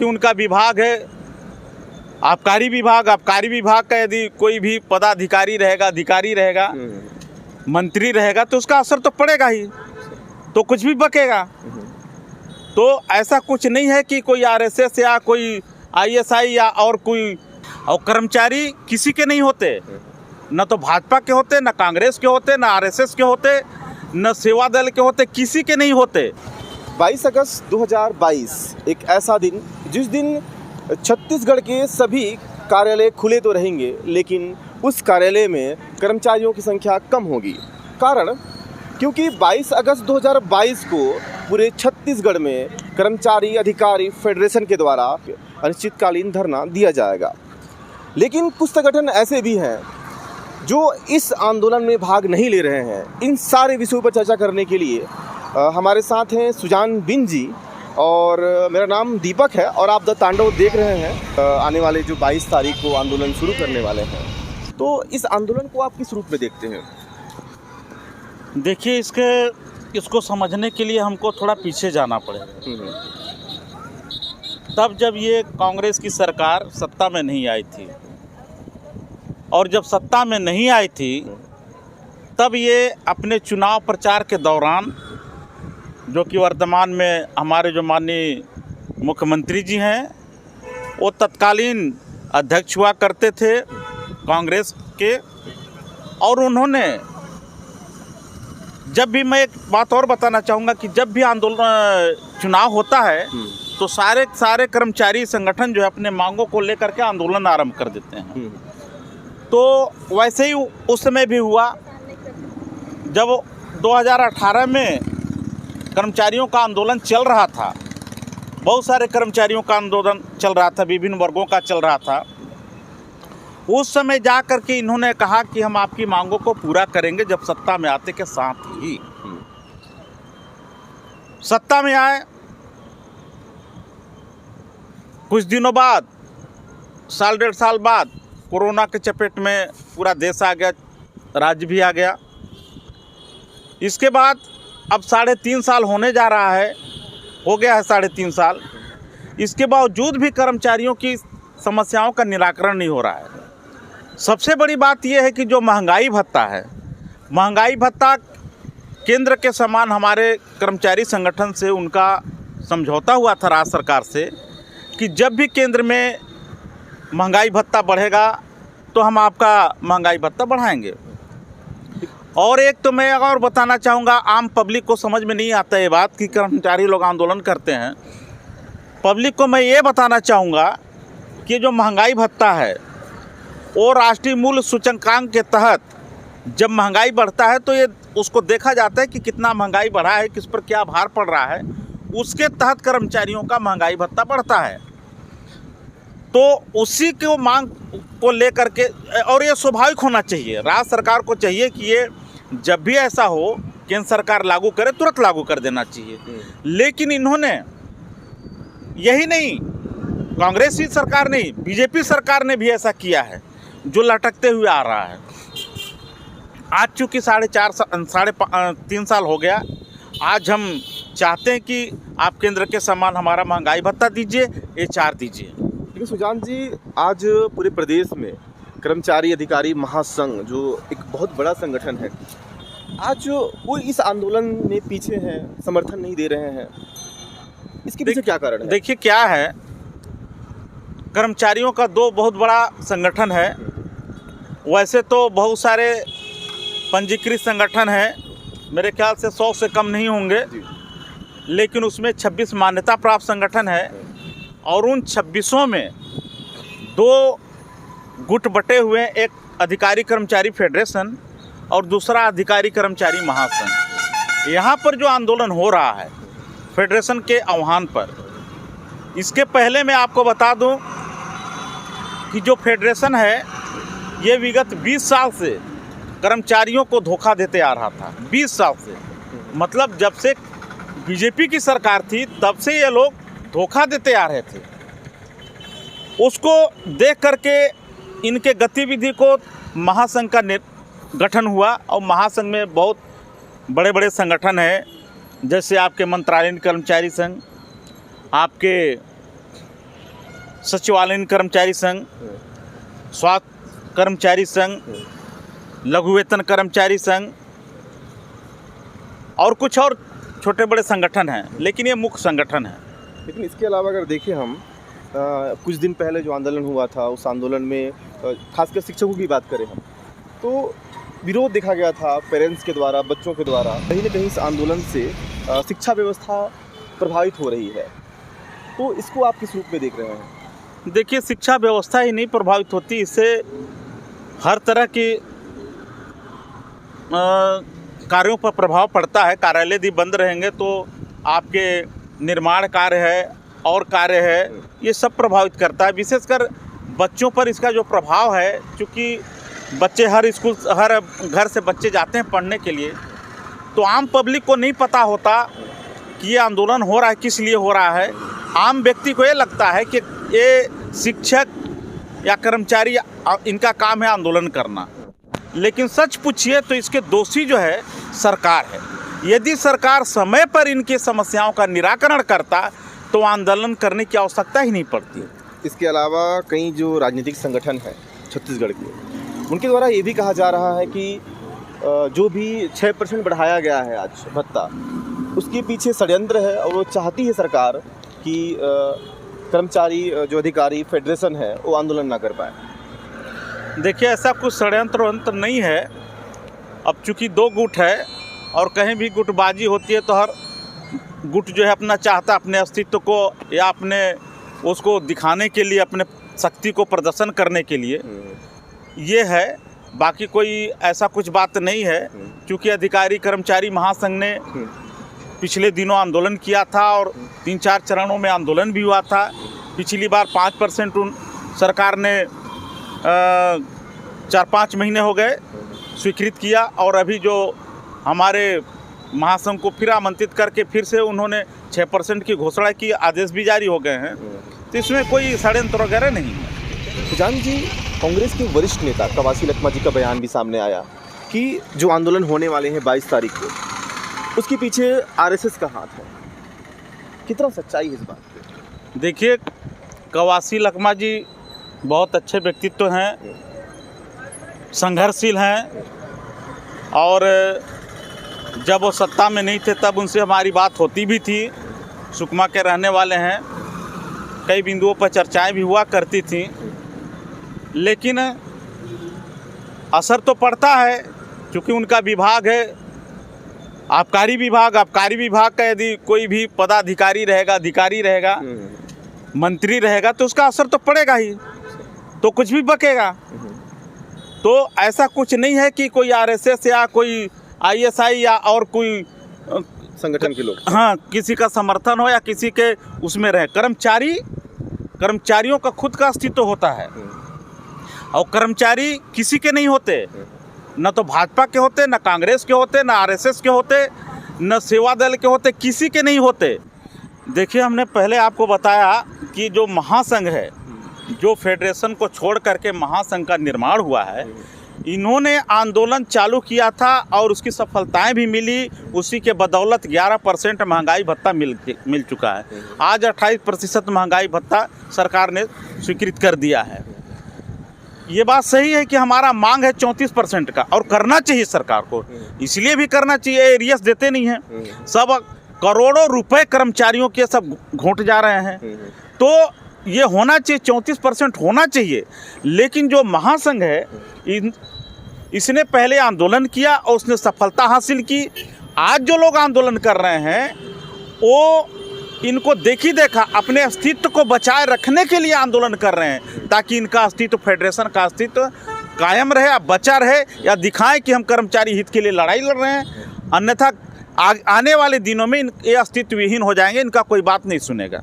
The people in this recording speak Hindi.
कि उनका विभाग है आबकारी विभाग का यदि कोई भी पदाधिकारी रहेगा, अधिकारी रहेगा, मंत्री रहेगा तो उसका असर तो पड़ेगा ही, तो कुछ भी बकेगा। तो ऐसा कुछ नहीं है कि कोई आरएसएस या कोई आईएसआई या और कोई, और कर्मचारी किसी के नहीं होते, न तो भाजपा के होते, न कांग्रेस के होते, न आरएसएस के होते, न सेवा दल के होते, किसी के नहीं होते। 22 अगस्त 2022 एक ऐसा दिन जिस दिन छत्तीसगढ़ के सभी कार्यालय खुले तो रहेंगे, लेकिन उस कार्यालय में कर्मचारियों की संख्या कम होगी। कारण क्योंकि 22 अगस्त 2022 को पूरे छत्तीसगढ़ में कर्मचारी अधिकारी फेडरेशन के द्वारा अनिश्चितकालीन धरना दिया जाएगा। लेकिन कुछ संगठन ऐसे भी हैं जो इस आंदोलन में भाग नहीं ले रहे हैं। इन सारे विषयों पर चर्चा करने के लिए हमारे साथ हैं सुजान बिन जी और मेरा नाम दीपक है और आप द तांडव देख रहे हैं। आने वाले जो 22 तारीख को आंदोलन शुरू करने वाले हैं, तो इस आंदोलन को आप किस रूप में देखते हैं? देखिए, इसको समझने के लिए हमको थोड़ा पीछे जाना पड़ेगा। तब जब ये कांग्रेस की सरकार सत्ता में नहीं आई थी, और जब सत्ता में नहीं आई थी तब ये अपने चुनाव प्रचार के दौरान, जो कि वर्तमान में हमारे जो माननीय मुख्यमंत्री जी हैं, वो तत्कालीन अध्यक्ष हुआ करते थे कांग्रेस के। और उन्होंने जब भी, मैं एक बात और बताना चाहूँगा कि जब भी आंदोलन चुनाव होता है तो सारे कर्मचारी संगठन जो है अपने मांगों को लेकर के आंदोलन आरंभ कर देते हैं। तो वैसे ही उस समय भी हुआ जब 2018 में कर्मचारियों का आंदोलन चल रहा था, बहुत सारे कर्मचारियों का आंदोलन चल रहा था, विभिन्न वर्गों का चल रहा था। उस समय जा कर के इन्होंने कहा कि हम आपकी मांगों को पूरा करेंगे जब सत्ता में आते के साथ ही। सत्ता में आए, कुछ दिनों बाद, साल डेढ़ साल बाद कोरोना के चपेट में पूरा देश आ गया, राज्य भी आ गया। इसके बाद अब 3.5 साल होने जा रहा है, हो गया है 3.5 साल। इसके बावजूद भी कर्मचारियों की समस्याओं का निराकरण नहीं हो रहा है। सबसे बड़ी बात यह है कि जो महंगाई भत्ता है, महंगाई भत्ता केंद्र के समान हमारे कर्मचारी संगठन से उनका समझौता हुआ था राज्य सरकार से कि जब भी केंद्र में महंगाई भत्ता बढ़ेगा तो हम आपका महंगाई भत्ता बढ़ाएंगे। और एक तो मैं और बताना चाहूँगा, आम पब्लिक को समझ में नहीं आता ये बात कि कर्मचारी लोग आंदोलन करते हैं। पब्लिक को मैं ये बताना चाहूँगा कि जो महंगाई भत्ता है वो राष्ट्रीय मूल्य सूचकांक के तहत जब महंगाई बढ़ता है तो ये उसको देखा जाता है कि कितना महंगाई बढ़ा है, किस पर क्या भार पड़ रहा है, उसके तहत कर्मचारियों का महंगाई भत्ता बढ़ता है। तो उसी को मांग को लेकर के, और ये स्वाभाविक होना चाहिए, राज्य सरकार को चाहिए कि ये जब भी ऐसा हो केंद्र सरकार लागू करे, तुरंत लागू कर देना चाहिए। लेकिन इन्होंने यही नहीं, कांग्रेस की सरकार नहीं, बीजेपी सरकार ने भी ऐसा किया है जो लटकते हुए आ रहा है। आज चूँकि 3.5 साल हो गया, आज हम चाहते हैं कि आप केंद्र के समान हमारा महंगाई भत्ता दीजिए, HR दीजिए। लेकिन सुजान जी, आज पूरे प्रदेश में कर्मचारी अधिकारी महासंघ जो एक बहुत बड़ा संगठन है, आज वो इस आंदोलन में पीछे हैं, समर्थन नहीं दे रहे हैं। इसके पीछे क्या कारण है? देखिए क्या है, कर्मचारियों का 2 बहुत बड़ा संगठन है। वैसे तो बहुत सारे पंजीकृत संगठन हैं, मेरे ख्याल से 100 से कम नहीं होंगे, लेकिन उसमें 26 मान्यता प्राप्त संगठन है। और उन 26 में 2 गुट बटे हुए हैं, एक अधिकारी कर्मचारी फेडरेशन और दूसरा अधिकारी कर्मचारी महासंघ। यहाँ पर जो आंदोलन हो रहा है फेडरेशन के आह्वान पर, इसके पहले मैं आपको बता दूं कि जो फेडरेशन है ये विगत 20 साल से कर्मचारियों को धोखा देते आ रहा था। 20 साल से, मतलब जब से बीजेपी की सरकार थी तब से ये लोग धोखा देते आ रहे थे। उसको देख करके इनके गतिविधि को महासंघ का गठन हुआ, और महासंघ में बहुत बड़े बड़े संगठन हैं, जैसे आपके मंत्रालयीन कर्मचारी संघ, आपके सचिवालयीन कर्मचारी संघ, स्वास्थ्य कर्मचारी संघ, लघु वेतन कर्मचारी संघ और कुछ और छोटे बड़े संगठन हैं, लेकिन ये मुख्य संगठन है। लेकिन इसके अलावा अगर देखें हम कुछ दिन पहले जो आंदोलन हुआ था, उस आंदोलन में खासकर शिक्षकों की बात करें हम, तो विरोध देखा गया था पेरेंट्स के द्वारा, बच्चों के द्वारा। कहीं ना कहीं इस आंदोलन से शिक्षा व्यवस्था प्रभावित हो रही है, तो इसको आप किस रूप में देख रहे हैं? देखिए, शिक्षा व्यवस्था ही नहीं प्रभावित होती, इससे हर तरह की कार्यों पर प्रभाव पड़ता है। कार्यालय यदि बंद रहेंगे तो आपके निर्माण कार्य है और कार्य है, ये सब प्रभावित करता है। विशेषकर बच्चों पर इसका जो प्रभाव है, क्योंकि बच्चे हर घर से बच्चे जाते हैं पढ़ने के लिए, तो आम पब्लिक को नहीं पता होता कि ये आंदोलन हो रहा है, किस लिए हो रहा है। आम व्यक्ति को ये लगता है कि ये शिक्षक या कर्मचारी, इनका काम है आंदोलन करना, लेकिन सच पूछिए तो इसके दोषी जो है सरकार है। यदि सरकार समय पर इनकी समस्याओं का निराकरण करता तो आंदोलन करने की आवश्यकता ही नहीं पड़ती। इसके अलावा कई जो राजनीतिक संगठन हैं छत्तीसगढ़ के, उनके द्वारा ये भी कहा जा रहा है कि जो भी 6% बढ़ाया गया है आज भत्ता, उसके पीछे षड्यंत्र है और वो चाहती है सरकार कि कर्मचारी जो अधिकारी फेडरेशन है वो आंदोलन ना कर पाए। देखिए, ऐसा कुछ षड्यंत्र नहीं है। अब चूँकि 2 गुट है और कहीं भी गुटबाजी होती है तो हर गुट जो है अपना चाहता अपने अस्तित्व को या अपने उसको दिखाने के लिए, अपने शक्ति को प्रदर्शन करने के लिए ये है। बाकी कोई ऐसा कुछ बात नहीं है, क्योंकि अधिकारी कर्मचारी महासंघ ने पिछले दिनों आंदोलन किया था और 3-4 चरणों में आंदोलन भी हुआ था। पिछली बार 5% सरकार ने 4-5 महीने हो गए स्वीकृत किया, और अभी जो हमारे महासंघ को फिर आमंत्रित करके फिर से उन्होंने 6% की घोषणा की, आदेश भी जारी हो गए हैं। तो इसमें कोई षड्यंत्र वगैरह नहीं है। सुजान जी, कांग्रेस के वरिष्ठ नेता कवासी लखमा जी का बयान भी सामने आया कि जो आंदोलन होने वाले हैं 22 तारीख को, उसके पीछे आरएसएस का हाथ है। कितना सच्चाई है इस बात पे? देखिए, कवासी लखमा जी बहुत अच्छे व्यक्तित्व हैं, संघर्षशील हैं, और जब वो सत्ता में नहीं थे तब उनसे हमारी बात होती भी थी। सुकमा के रहने वाले हैं, कई बिंदुओं पर चर्चाएं भी हुआ करती थी, लेकिन असर तो पड़ता है क्योंकि उनका विभाग है आबकारी विभाग। आबकारी विभाग का यदि कोई भी पदाधिकारी रहेगा, अधिकारी रहेगा, मंत्री रहेगा, तो उसका असर तो पड़ेगा ही, तो कुछ भी बकेगा। तो ऐसा कुछ नहीं है कि कोई आरएसएस या कोई आईएसआई या और कोई संगठन के लोग, हाँ, किसी का समर्थन हो या किसी के उसमें रहे। कर्मचारियों का खुद का अस्तित्व होता है, और कर्मचारी किसी के नहीं होते, न तो भाजपा के होते, न कांग्रेस के होते, न आरएसएस के होते, न सेवा दल के होते, किसी के नहीं होते। देखिए, हमने पहले आपको बताया कि जो महासंघ है, जो फेडरेशन को छोड़ करके महासंघ का निर्माण हुआ है, इन्होंने आंदोलन चालू किया था और उसकी सफलताएं भी मिली। उसी के बदौलत 11% महंगाई भत्ता मिल चुका है। आज 28% महंगाई भत्ता सरकार ने स्वीकृत कर दिया है। ये बात सही है कि हमारा मांग है 34% का, और करना चाहिए सरकार को, इसलिए भी करना चाहिए, एरियस देते नहीं हैं। सब करोड़ों रुपए कर्मचारियों के सब घोंट जा रहे हैं, तो ये होना चाहिए, 34% होना चाहिए। लेकिन जो महासंघ है, इसने पहले आंदोलन किया और उसने सफलता हासिल की। आज जो लोग आंदोलन कर रहे हैं, वो इनको देखी देखा अपने अस्तित्व को बचाए रखने के लिए आंदोलन कर रहे हैं, ताकि इनका अस्तित्व, फेडरेशन का अस्तित्व कायम रहे, बचा रहे, या दिखाएं कि हम कर्मचारी हित के लिए लड़ाई लड़ रहे हैं। अन्यथा आने वाले दिनों में ये अस्तित्व विहीन हो जाएंगे, इनका कोई बात नहीं सुनेगा।